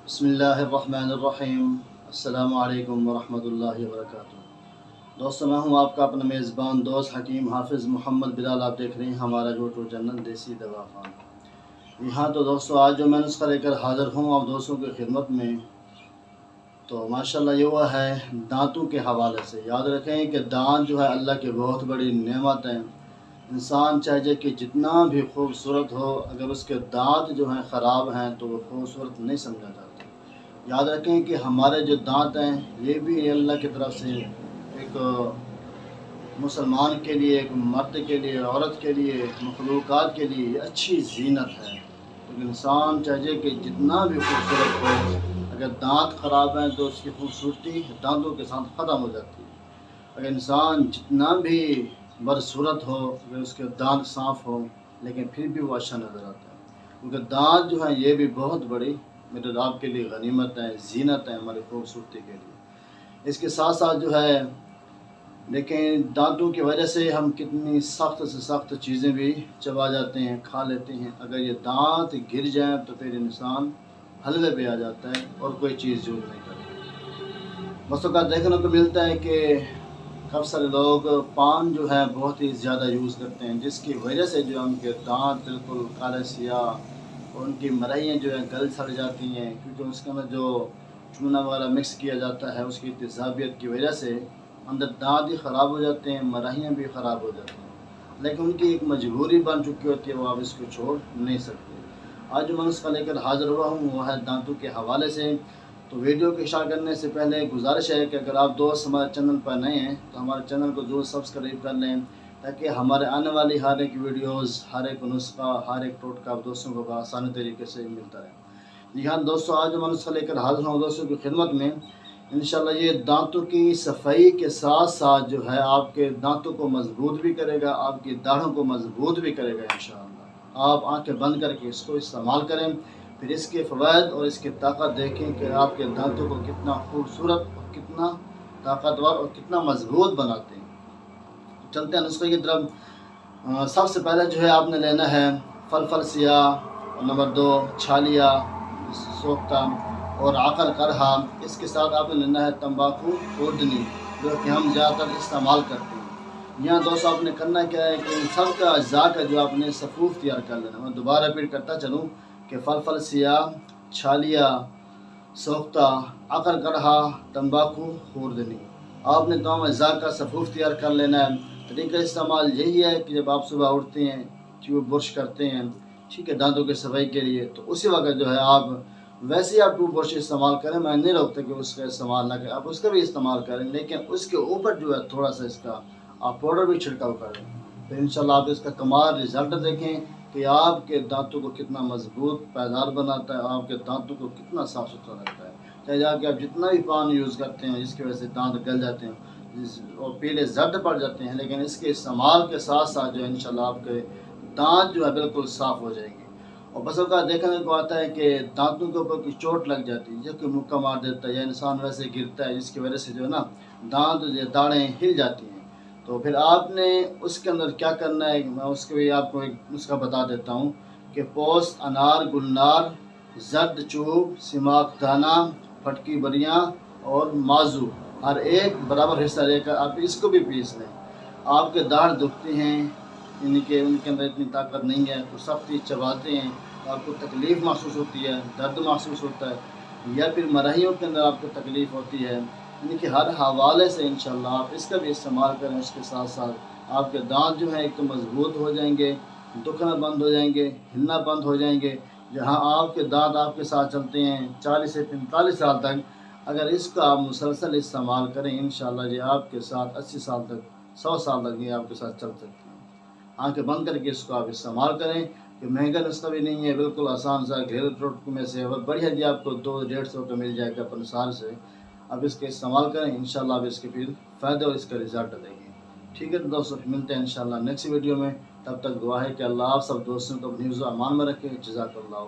بسم اللہ الرحمن الرحیم۔ السلام علیکم ورحمۃ اللہ وبرکاتہ۔ دوستو، میں ہوں آپ کا اپنا میزبان دوست حکیم حافظ محمد بلال۔ آپ دیکھ رہے ہیں ہمارا یوٹیوب چینل دیسی دوا خان۔ یہاں تو دوستو آج جو میں نسخہ لے کر حاضر ہوں آپ دوستوں کی خدمت میں، تو ماشاءاللہ یہ وہ ہے دانتوں کے حوالے سے۔ یاد رکھیں کہ دانت جو ہے اللہ کی بہت بڑی نعمت ہے۔ انسان چاہے کہ جتنا بھی خوبصورت ہو، اگر اس کے دانت جو ہیں خراب ہیں تو وہ خوبصورت نہیں سمجھا جاتا۔ یاد رکھیں کہ ہمارے جو دانت ہیں یہ بھی اللہ کی طرف سے ایک مسلمان کے لیے، ایک مرد کے لیے، عورت کے لیے، مخلوقات کے لیے یہ اچھی زینت ہے۔ لیکن انسان چاہیے کہ جتنا بھی خوبصورت ہو، اگر دانت خراب ہیں تو اس کی خوبصورتی دانتوں کے ساتھ ختم ہو جاتی ہے۔ اگر انسان جتنا بھی بدصورت ہو، اگر اس کے دانت صاف ہو لیکن پھر بھی وہ اچھا نظر آتا ہے، کیونکہ دانت جو ہیں یہ بھی بہت بڑی میرے آپ کے لیے غنیمت ہے، زینت ہے ہماری خوبصورتی کے لیے۔ اس کے ساتھ ساتھ جو ہے لیکن دانتوں کی وجہ سے ہم کتنی سخت سے سخت چیزیں بھی چبا جاتے ہیں، کھا لیتے ہیں۔ اگر یہ دانت گر جائیں تو پھر انسان حلوے پہ آ جاتا ہے اور کوئی چیز یوز نہیں کرتا۔ بس اوقات دیکھنے کو ملتا ہے کہ کافی سارے لوگ پان جو ہے بہت ہی زیادہ یوز کرتے ہیں، جس کی وجہ سے جو ان کے دانت بالکل کالے سیاہ اور ان کی مرہیاں جو ہیں گل سڑ جاتی ہیں، کیونکہ اس کے اندر جو چونا وغیرہ مکس کیا جاتا ہے اس کی تیزابیت کی وجہ سے اندر دانت بھی خراب ہو جاتے ہیں، مرہیاں بھی خراب ہو جاتی ہیں، لیکن ان کی ایک مجبوری بن چکی ہوتی ہے، وہ آپ اس کو چھوڑ نہیں سکتے۔ آج جو میں نسخہ لے کر حاضر ہوا ہوں وہ ہے دانتوں کے حوالے سے۔ تو ویڈیو کو اشارہ کرنے سے پہلے گزارش ہے کہ اگر آپ دوست ہمارے چینل پر نئے ہیں تو ہمارے چینل کو ضرور سبسکرائب کر لیں، تاکہ ہمارے آنے والی ہر ایک ویڈیوز، ہر ایک نسخہ، ہر ایک ٹوٹکا آپ دوستوں کو آسانی طریقے سے ملتا ہے۔ جی ہاں دوستو، آج جو میں نسخہ لے کر حاضر ہوں دوستوں کی خدمت میں، انشاءاللہ یہ دانتوں کی صفائی کے ساتھ ساتھ جو ہے آپ کے دانتوں کو مضبوط بھی کرے گا، آپ کی داڑھوں کو مضبوط بھی کرے گا انشاءاللہ۔ آپ آنکھیں بند کر کے اس کو استعمال کریں، پھر اس کے فوائد اور اس کی طاقت دیکھیں کہ آپ کے دانتوں کو کتنا خوبصورت اور کتنا طاقتور اور کتنا مضبوط بناتے ہیں۔ چلتے ہیں نسخے کی طرف۔ سب سے پہلے جو ہے آپ نے لینا ہے فلفل سیاہ، اور نمبر 2 چھالیا سوختہ اور عقل کرہا۔ اس کے ساتھ آپ نے لینا ہے تمباکو خوردنی، جو کہ ہم زیادہ تر استعمال کرتے ہیں۔ یہاں دوستو آپ نے کرنا کیا ہے کہ ان سب کا اجزاء کا جو آپ نے صفوف تیار کر لینا۔ میں دوبارہ ریپیٹ کرتا چلوں کہ فلفل سیاہ، چھالیا سوختہ، عقل کرہا، تمباکو خوردنی، آپ نے تمام اجزاء کا صفوف تیار کر لینا ہے۔ طریقہ استعمال یہی ہے کہ جب آپ صبح اٹھتے ہیں، ٹیوب برش کرتے ہیں، ٹھیک ہے، دانتوں کی صفائی کے لیے، تو اسی وقت جو ہے آپ ویسے ہی آپ ٹیوب برش استعمال کریں، میں نہیں روکتا کہ اس کا استعمال نہ کریں، آپ اس کا بھی استعمال کریں، لیکن اس کے اوپر جو ہے تھوڑا سا اس کا آپ پاؤڈر بھی چھڑکاؤ کریں، پھر انشاءاللہ آپ اس کا کمال رزلٹ دیکھیں کہ آپ کے دانتوں کو کتنا مضبوط پائیدار بناتا ہے، آپ کے دانتوں کو کتنا صاف ستھرا رکھتا ہے۔ چاہے جا کے آپ جتنا بھی پانی یوز کرتے ہیں جس کی وجہ سے دانت گل جاتے ہیں اور پیلے زرد پڑ جاتے ہیں، لیکن اس کے استعمال کے ساتھ ساتھ جو ہے انشاءاللہ آپ کے دانت جو ہے بالکل صاف ہو جائیں گے۔ اور بس اوقات دیکھنے کو آتا ہے کہ دانتوں کے اوپر کوئی چوٹ لگ جاتی ہے، یا کوئی مکہ مار دیتا ہے، یا انسان ویسے گرتا ہے جس کی وجہ سے جو ہے نا دانت یا داڑیں ہل جاتی ہیں، تو پھر آپ نے اس کے اندر کیا کرنا ہے، میں اس کے بھی آپ کو ایک نسخہ بتا دیتا ہوں کہ پوست، انار، گلنار، زرد چوب، سماک دانہ، پھٹکی بریاں اور مازو، ہر ایک برابر حصہ لے کر آپ اس کو بھی پیس لیں۔ آپ کے داڑھ دکھتے ہیں، ان کے اندر اتنی طاقت نہیں ہے، تو سختی چباتے ہیں، آپ کو تکلیف محسوس ہوتی ہے، درد محسوس ہوتا ہے، یا پھر مرہیوں کے اندر آپ کو تکلیف ہوتی ہے، یعنی کہ ہر حوالے سے انشاءاللہ آپ اس کا بھی استعمال کریں۔ اس کے ساتھ ساتھ آپ کے دانت جو ہیں ایک تو مضبوط ہو جائیں گے، دکھنا بند ہو جائیں گے، ہلنا بند ہو جائیں گے۔ جہاں آپ کے دانت آپ کے ساتھ چلتے ہیں 40 سے 45 سال تک، اگر اس کا آپ مسلسل استعمال کریں انشاءاللہ یہ آپ کے ساتھ 80 سال تک، 100 سال تک یہ آپ کے ساتھ چل سکتے ہیں۔ آنکھیں بند کر کے اس کو آپ استعمال کریں، کہ مہنگا نسخہ بھی نہیں ہے، بالکل آسان سا گھریلو ٹوٹکوں میں سے بڑھیا جی آپ کو 200-150 کا مل جائے گا پنسار سے۔ آپ اس کے استعمال کریں، انشاءاللہ آپ اس کے پھر فائدے اور اس کا رزلٹ دیں گے۔ ٹھیک ہے تو دوستوں، ملتے ہیں انشاءاللہ نیکسٹ ویڈیو میں، تب تک دعا ہے کہ اللہ آپ سب دوستوں کو اپنی حفظ و امان میں رکھے۔ جزاک اللہ۔